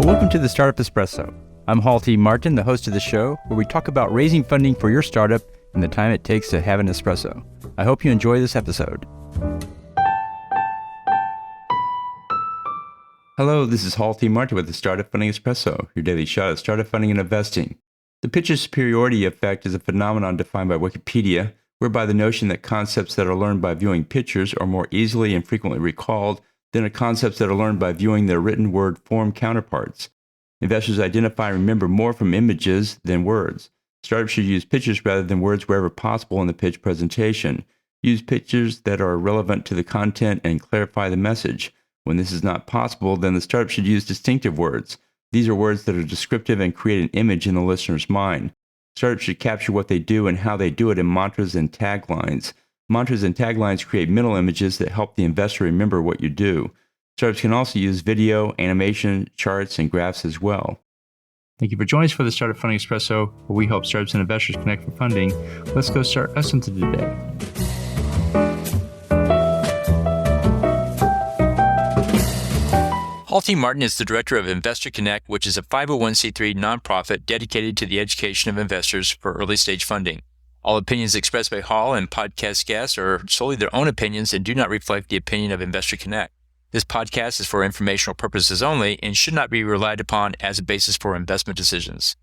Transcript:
Welcome to the Startup Espresso. I'm Halty Martin, the host of the show, where we talk about raising funding for your startup and the time it takes to have an espresso. I hope you enjoy this episode. Hello, this is Halty Martin with the Startup Funding Espresso, your daily shot at startup funding and investing. The pitcher superiority effect is a phenomenon defined by Wikipedia, whereby the notion that concepts that are learned by viewing pictures are more easily and frequently recalled than are concepts that are learned by viewing their written word form counterparts. Investors identify and remember more from images than words. Startups should use pictures rather than words wherever possible in the pitch presentation. Use pictures that are relevant to the content and clarify the message. When this is not possible, then the startup should use distinctive words. These are words that are descriptive and create an image in the listener's mind. Startups should capture what they do and how they do it in mantras and taglines. Mantras and taglines create mental images that help the investor remember what you do. Startups can also use video, animation, charts, and graphs as well. Thank you for joining us for the Startup Funding Espresso, where we help startups and investors connect for funding. Let's go start us into the day. Halty Martin is the director of Investor Connect, which is a 501c3 nonprofit dedicated to the education of investors for early-stage funding. All opinions expressed by Hall and podcast guests are solely their own opinions and do not reflect the opinion of Investor Connect. This podcast is for informational purposes only and should not be relied upon as a basis for investment decisions.